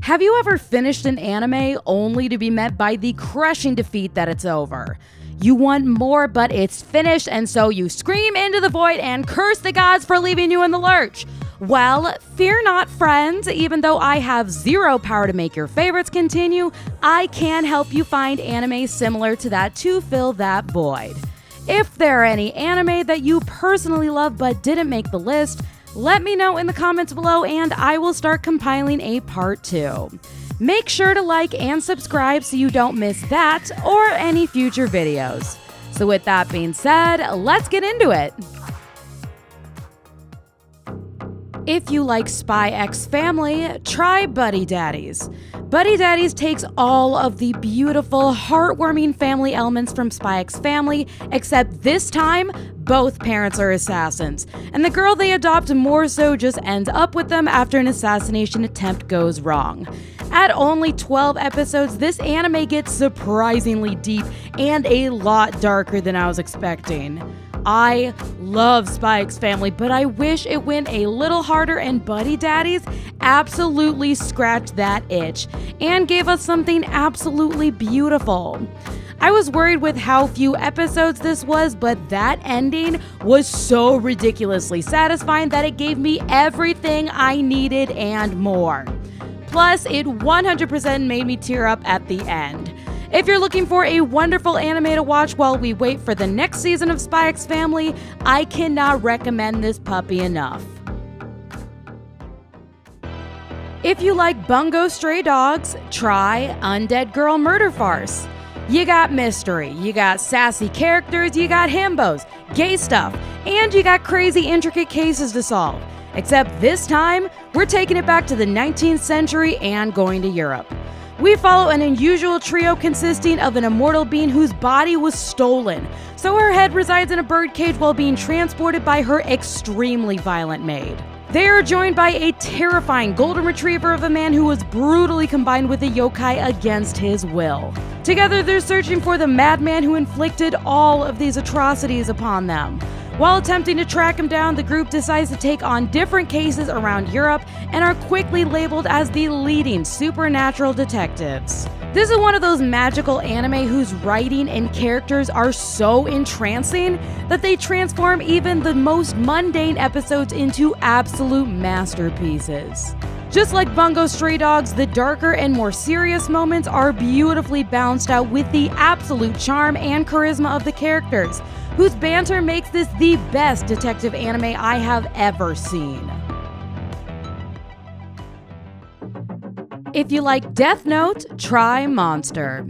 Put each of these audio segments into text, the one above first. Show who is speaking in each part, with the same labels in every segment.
Speaker 1: Have you ever finished an anime only to be met by the crushing defeat that it's over? You want more, but it's finished, and so you scream into the void and curse the gods for leaving you in the lurch. Well, fear not, friends. Even though I have zero power to make your favorites continue, I can help you find anime similar to that to fill that void. If there are any anime that you personally love but didn't make the list, let me know in the comments below and I will start compiling a part 2. Make sure to like and subscribe so you don't miss that or any future videos. So with that being said, let's get into it. If you like Spy X Family, try Buddy Daddies. Buddy Daddies takes all of the beautiful, heartwarming family elements from Spy X Family, except this time, both parents are assassins, and the girl they adopt more so just ends up with them after an assassination attempt goes wrong. At only 12 episodes, this anime gets surprisingly deep and a lot darker than I was expecting. I love Spy X Family, but I wish it went a little harder, and Buddy Daddies absolutely scratched that itch and gave us something absolutely beautiful. I was worried with how few episodes this was, but that ending was so ridiculously satisfying that it gave me everything I needed and more. Plus, it 100% made me tear up at the end. If you're looking for a wonderful anime to watch while we wait for the next season of Spy X Family, I cannot recommend this puppy enough. If you like Bungou Stray Dogs, try Undead Girl Murder Farce. You got mystery, you got sassy characters, you got himbos, gay stuff, and you got crazy intricate cases to solve. Except this time, we're taking it back to the 19th century and going to Europe. We follow an unusual trio consisting of an immortal being whose body was stolen, so her head resides in a birdcage while being transported by her extremely violent maid. They are joined by a terrifying golden retriever of a man who was brutally combined with a yokai against his will. Together, they're searching for the madman who inflicted all of these atrocities upon them. While attempting to track him down, the group decides to take on different cases around Europe and are quickly labeled as the leading supernatural detectives. This is one of those magical anime whose writing and characters are so entrancing that they transform even the most mundane episodes into absolute masterpieces. Just like Bungou Stray Dogs, the darker and more serious moments are beautifully balanced out with the absolute charm and charisma of the characters, whose banter makes this the best detective anime I have ever seen. If you like Death Note, try Monster.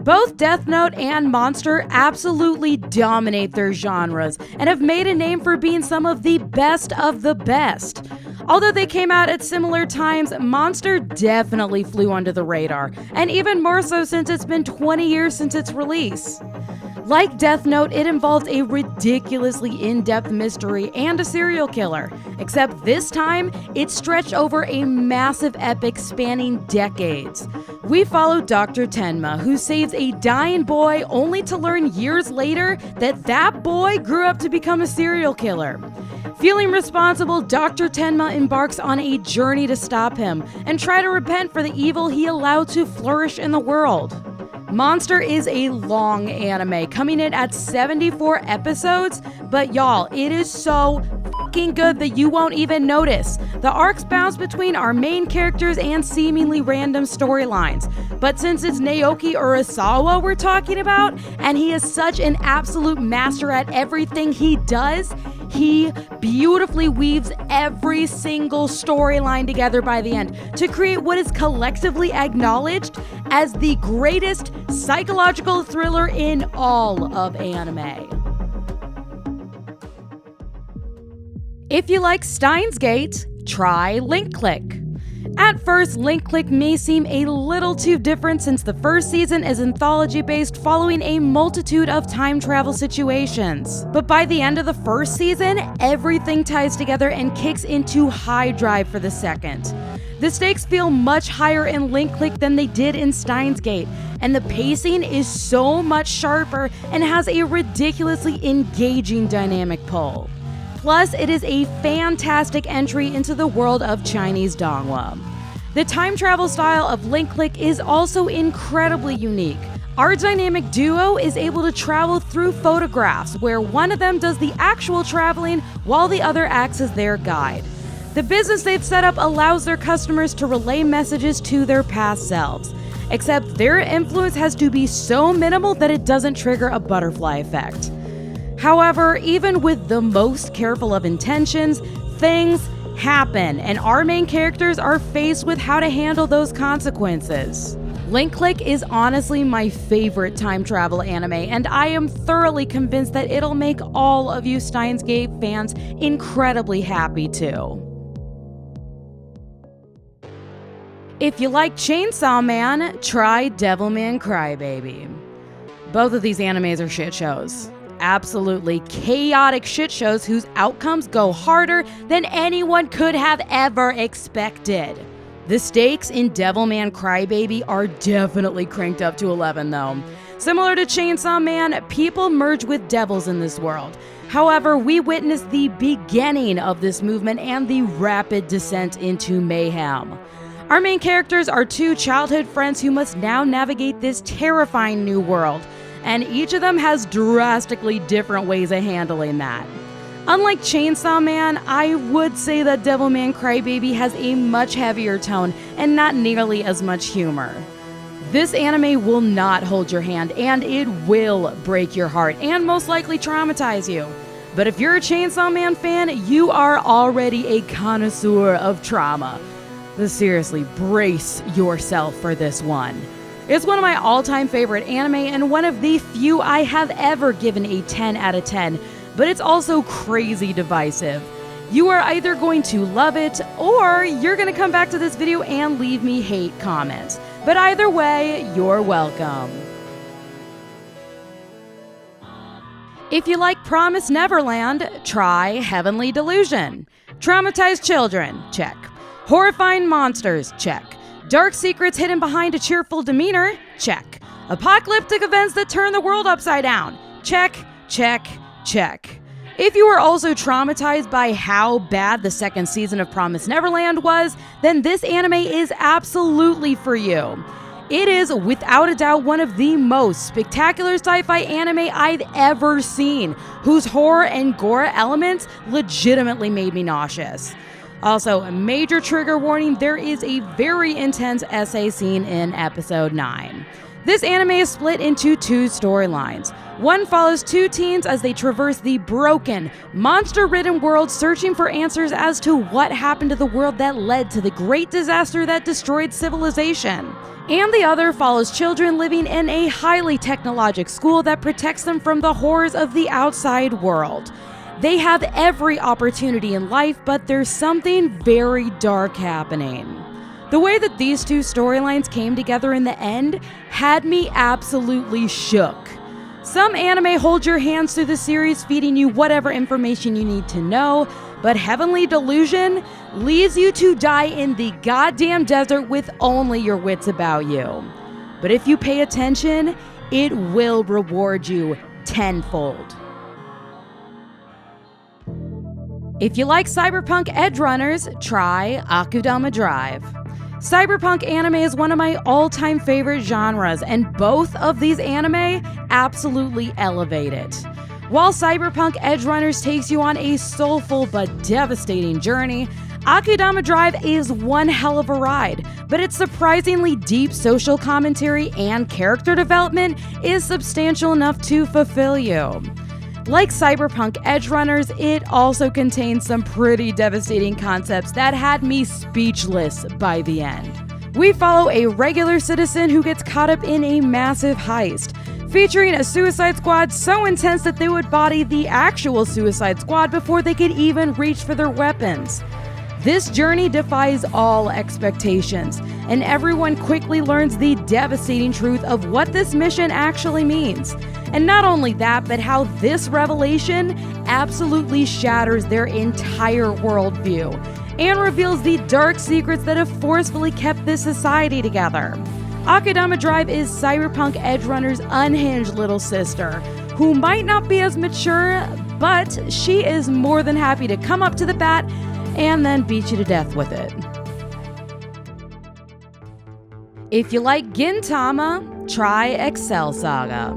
Speaker 1: Both Death Note and Monster absolutely dominate their genres and have made a name for being some of the best of the best. Although they came out at similar times, Monster definitely flew under the radar, and even more so since it's been 20 years since its release. Like Death Note, it involves a ridiculously in-depth mystery and a serial killer, except this time, it's stretched over a massive epic spanning decades. We follow Dr. Tenma, who saves a dying boy only to learn years later that that boy grew up to become a serial killer. Feeling responsible, Dr. Tenma embarks on a journey to stop him and try to repent for the evil he allowed to flourish in the world. Monster is a long anime, coming in at 74 episodes, but y'all, it is so fucking good that you won't even notice. The arcs bounce between our main characters and seemingly random storylines, but since it's Naoki Urasawa we're talking about, and he is such an absolute master at everything he does, he beautifully weaves every single storyline together by the end to create what is collectively acknowledged as the greatest psychological thriller in all of anime. If you like Steins Gate, try Link Click. At first, Link Click may seem a little too different since the first season is anthology-based following a multitude of time travel situations. But by the end of the first season, everything ties together and kicks into high drive for the second. The stakes feel much higher in Link Click than they did in Steins Gate, and the pacing is so much sharper and has a ridiculously engaging dynamic pull. Plus, it is a fantastic entry into the world of Chinese donghua. The time travel style of Link Click is also incredibly unique. Our dynamic duo is able to travel through photographs, where one of them does the actual traveling while the other acts as their guide. The business they've set up allows their customers to relay messages to their past selves, except their influence has to be so minimal that it doesn't trigger a butterfly effect. However, even with the most careful of intentions, things happen, and our main characters are faced with how to handle those consequences. Link Click is honestly my favorite time travel anime, and I am thoroughly convinced that it'll make all of you Steins Gate fans incredibly happy too. If you like Chainsaw Man, try Devilman Crybaby. Both of these animes are shit shows. Absolutely chaotic shit shows whose outcomes go harder than anyone could have ever expected. The stakes in Devilman Crybaby are definitely cranked up to 11 though. Similar to Chainsaw Man, people merge with devils in this world. However, we witness the beginning of this movement and the rapid descent into mayhem. Our main characters are two childhood friends who must now navigate this terrifying new world, and each of them has drastically different ways of handling that. Unlike Chainsaw Man, I would say that Devilman Crybaby has a much heavier tone and not nearly as much humor. This anime will not hold your hand, and it will break your heart and most likely traumatize you. But if you're a Chainsaw Man fan, you are already a connoisseur of trauma. But seriously, brace yourself for this one. It's one of my all-time favorite anime and one of the few I have ever given a 10 out of 10, but it's also crazy divisive. You are either going to love it, or you're going to come back to this video and leave me hate comments. But either way, you're welcome. If you like Promised Neverland, try Heavenly Delusion. Traumatized children, check. Horrifying monsters, check. Dark secrets hidden behind a cheerful demeanor, check. Apocalyptic events that turn the world upside down, check, check, check. If you are also traumatized by how bad the second season of Promised Neverland was, then this anime is absolutely for you. It is, without a doubt, one of the most spectacular sci-fi anime I've ever seen, whose horror and gore elements legitimately made me nauseous. Also, a major trigger warning, there is a very intense essay scene in episode 9. This anime is split into two storylines. One follows two teens as they traverse the broken, monster-ridden world searching for answers as to what happened to the world that led to the great disaster that destroyed civilization. And the other follows children living in a highly technologic school that protects them from the horrors of the outside world. They have every opportunity in life, but there's something very dark happening. The way that these two storylines came together in the end had me absolutely shook. Some anime hold your hands through the series, feeding you whatever information you need to know, but Heavenly Delusion leaves you to die in the goddamn desert with only your wits about you. But if you pay attention, it will reward you tenfold. If you like Cyberpunk Edgerunners, try Akudama Drive. Cyberpunk anime is one of my all-time favorite genres, and both of these anime absolutely elevate it. While Cyberpunk Edgerunners takes you on a soulful but devastating journey, Akudama Drive is one hell of a ride, but its surprisingly deep social commentary and character development is substantial enough to fulfill you. Like Cyberpunk Edgerunners, it also contains some pretty devastating concepts that had me speechless by the end. We follow a regular citizen who gets caught up in a massive heist, featuring a suicide squad so intense that they would body the actual Suicide Squad before they could even reach for their weapons. This journey defies all expectations, and everyone quickly learns the devastating truth of what this mission actually means. And not only that, but how this revelation absolutely shatters their entire worldview and reveals the dark secrets that have forcefully kept this society together. Akudama Drive is Cyberpunk Edgerunners' unhinged little sister, who might not be as mature, but she is more than happy to come up to the bat and then beat you to death with it. If you like Gintama, try Excel Saga.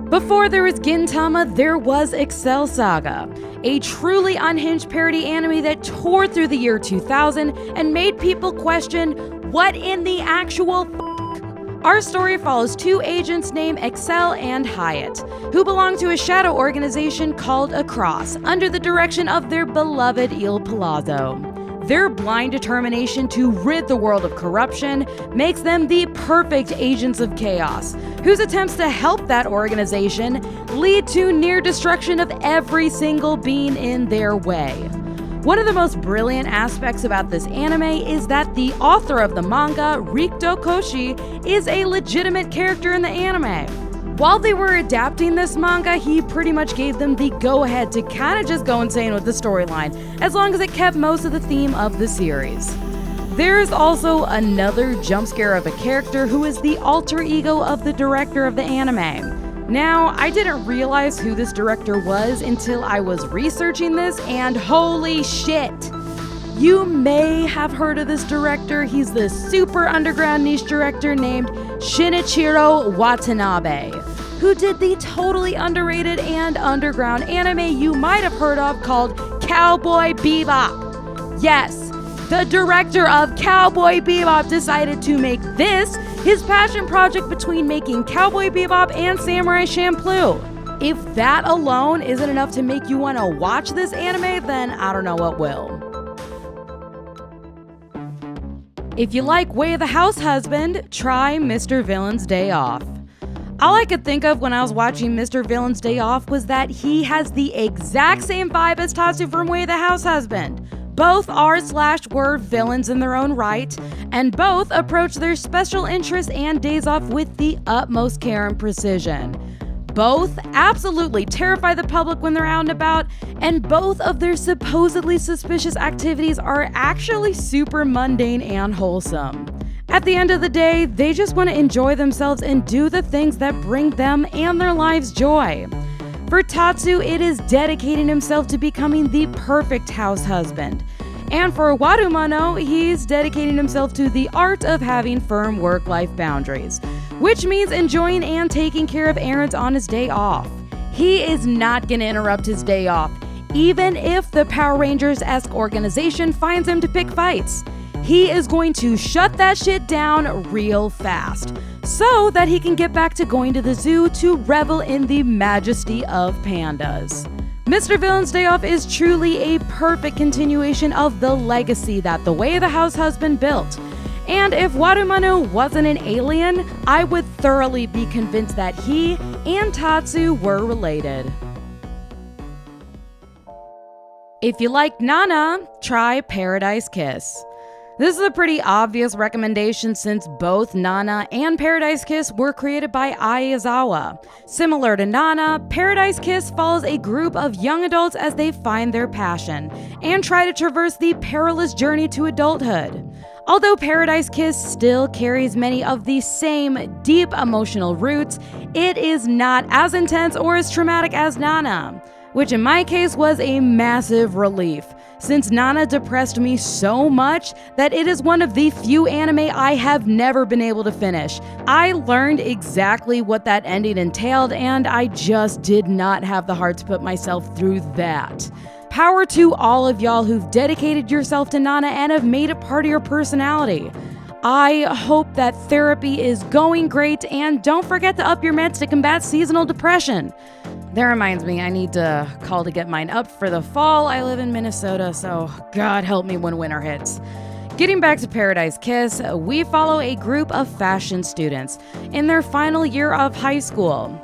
Speaker 1: Before there was Gintama, there was Excel Saga, a truly unhinged parody anime that tore through the year 2000 and made people question, what in the actual f***? Our story follows two agents named Excel and Hyatt, who belong to a shadow organization called Across, under the direction of their beloved Il Palazzo. Their blind determination to rid the world of corruption makes them the perfect agents of chaos, whose attempts to help that organization lead to near destruction of every single being in their way. One of the most brilliant aspects about this anime is that the author of the manga, Rikto Koshi, is a legitimate character in the anime. While they were adapting this manga, he pretty much gave them the go-ahead to kind of just go insane with the storyline, as long as it kept most of the theme of the series. There's also another jump scare of a character who is the alter ego of the director of the anime. Now, I didn't realize who this director was until I was researching this, and holy shit! You may have heard of this director. He's the super underground niche director named Shinichiro Watanabe, who did the totally underrated and underground anime you might have heard of called Cowboy Bebop. Yes, the director of Cowboy Bebop decided to make this his passion project between making Cowboy Bebop and Samurai Champloo. If that alone isn't enough to make you want to watch this anime, then I don't know what will. If you like Way of the Househusband, try Mr. Villain's Day Off. All I could think of when I was watching Mr. Villain's Day Off was that he has the exact same vibe as Tatsu from Way of the Househusband. Both are/were villains in their own right, and both approach their special interests and days off with the utmost care and precision. Both absolutely terrify the public when they're out and about, and both of their supposedly suspicious activities are actually super mundane and wholesome. At the end of the day, they just want to enjoy themselves and do the things that bring them and their lives joy. For Tatsu, it is dedicating himself to becoming the perfect house husband. And for Warumano, he's dedicating himself to the art of having firm work-life boundaries, which means enjoying and taking care of errands on his day off. He is not going to interrupt his day off, even if the Power Rangers-esque organization finds him to pick fights. He is going to shut that shit down real fast, so that he can get back to going to the zoo to revel in the majesty of pandas. Mr. Villain's Day Off is truly a perfect continuation of the legacy that The Way of the Househusband built. And if Warumano wasn't an alien, I would thoroughly be convinced that he and Tatsu were related. If you like Nana, try Paradise Kiss. This is a pretty obvious recommendation since both Nana and Paradise Kiss were created by Ai Yazawa. Similar to Nana, Paradise Kiss follows a group of young adults as they find their passion and try to traverse the perilous journey to adulthood. Although Paradise Kiss still carries many of the same deep emotional roots, it is not as intense or as traumatic as Nana, which in my case was a massive relief, since Nana depressed me so much that it is one of the few anime I have never been able to finish. I learned exactly what that ending entailed, and I just did not have the heart to put myself through that. Power to all of y'all who've dedicated yourself to Nana and have made it part of your personality. I hope that therapy is going great, and don't forget to up your meds to combat seasonal depression. That reminds me, I need to call to get mine up for the fall. I live in Minnesota, so God help me when winter hits. Getting back to Paradise Kiss, we follow a group of fashion students in their final year of high school.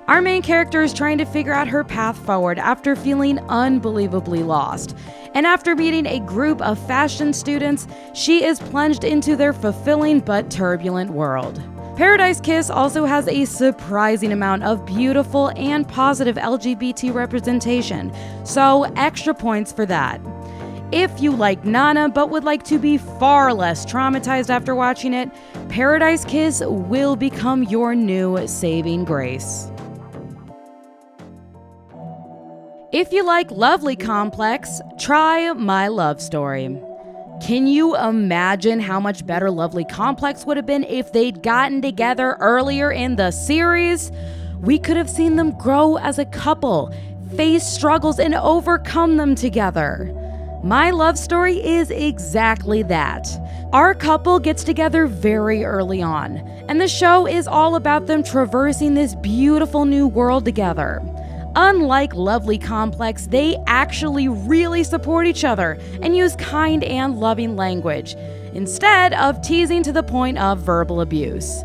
Speaker 1: Our main character is trying to figure out her path forward after feeling unbelievably lost. And after meeting a group of fashion students, she is plunged into their fulfilling but turbulent world. Paradise Kiss also has a surprising amount of beautiful and positive LGBT representation, so extra points for that. If you like Nana but would like to be far less traumatized after watching it, Paradise Kiss will become your new saving grace. If you like Lovely Complex, try My Love Story. Can you imagine how much better Lovely Complex would have been if they'd gotten together earlier in the series? We could have seen them grow as a couple, face struggles, and overcome them together. My love story is exactly that. Our couple gets together very early on, and the show is all about them traversing this beautiful new world together. Unlike Lovely Complex, they actually really support each other and use kind and loving language, instead of teasing to the point of verbal abuse.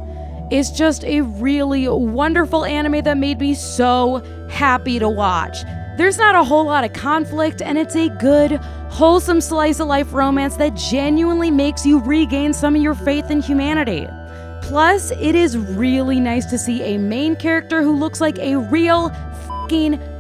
Speaker 1: It's just a really wonderful anime that made me so happy to watch. There's not a whole lot of conflict, and it's a good, wholesome slice-of-life romance that genuinely makes you regain some of your faith in humanity. Plus, it is really nice to see a main character who looks like a real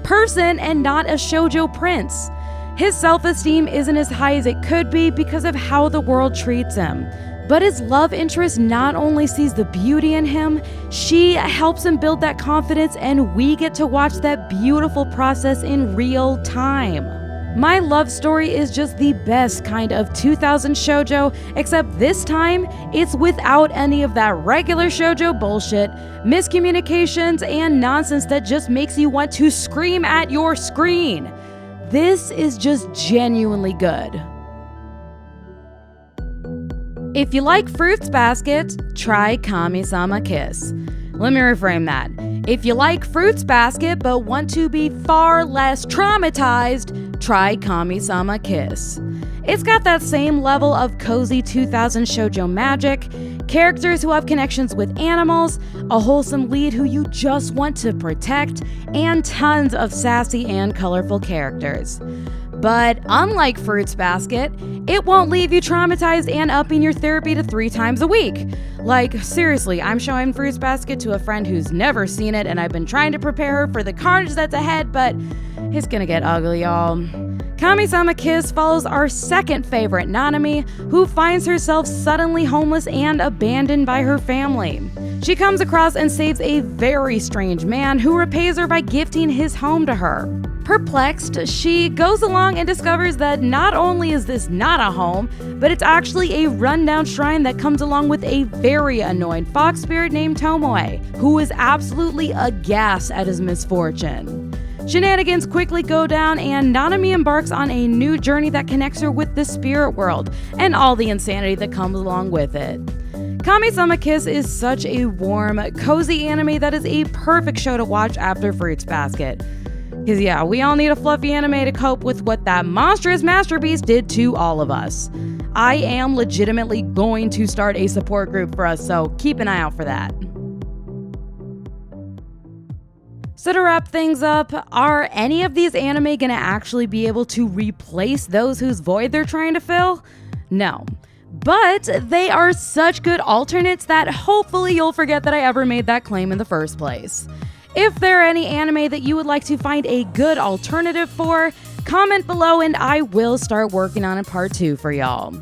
Speaker 1: person and not a shoujo prince. His self-esteem isn't as high as it could be because of how the world treats him. But his love interest not only sees the beauty in him, she helps him build that confidence, and we get to watch that beautiful process in real time. My love story is just the best kind of 2000 shoujo, except this time, it's without any of that regular shoujo bullshit, miscommunications, and nonsense that just makes you want to scream at your screen. This is just genuinely good. If you like Fruits Basket, try Kami-sama Kiss. Let me reframe that. If you like Fruits Basket but want to be far less traumatized, try Kami-sama Kiss. It's got that same level of cozy 2000 shoujo magic, characters who have connections with animals, a wholesome lead who you just want to protect, and tons of sassy and colorful characters. But unlike Fruits Basket, it won't leave you traumatized and upping your therapy to 3 times a week. Like, seriously, I'm showing Fruits Basket to a friend who's never seen it, and I've been trying to prepare her for the carnage that's ahead, but it's gonna get ugly, y'all. Kami-sama Kiss follows our second favorite, Nanami, who finds herself suddenly homeless and abandoned by her family. She comes across and saves a very strange man who repays her by gifting his home to her. Perplexed, she goes along and discovers that not only is this not a home, but it's actually a rundown shrine that comes along with a very annoying fox spirit named Tomoe, who is absolutely aghast at his misfortune. Shenanigans quickly go down, and Nanami embarks on a new journey that connects her with the spirit world and all the insanity that comes along with it. Kami-sama Kiss is such a warm, cozy anime that is a perfect show to watch after Fruits Basket. Because yeah, we all need a fluffy anime to cope with what that monstrous masterpiece did to all of us. I am legitimately going to start a support group for us, so keep an eye out for that. So to wrap things up, are any of these anime gonna actually be able to replace those whose void they're trying to fill? No. But they are such good alternates that hopefully you'll forget that I ever made that claim in the first place. If there are any anime that you would like to find a good alternative for, comment below and I will start working on a part 2 for y'all.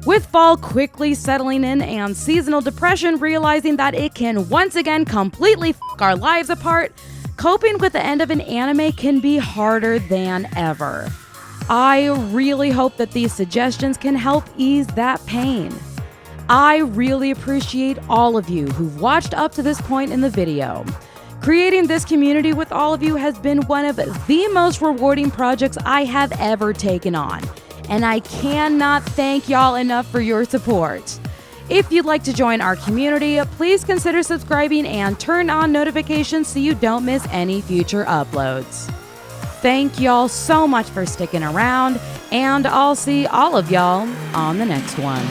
Speaker 1: With fall quickly settling in and seasonal depression realizing that it can once again completely f*** our lives apart, coping with the end of an anime can be harder than ever. I really hope that these suggestions can help ease that pain. I really appreciate all of you who've watched up to this point in the video. Creating this community with all of you has been one of the most rewarding projects I have ever taken on, and I cannot thank y'all enough for your support. If you'd like to join our community, please consider subscribing and turn on notifications so you don't miss any future uploads. Thank y'all so much for sticking around, and I'll see all of y'all on the next one.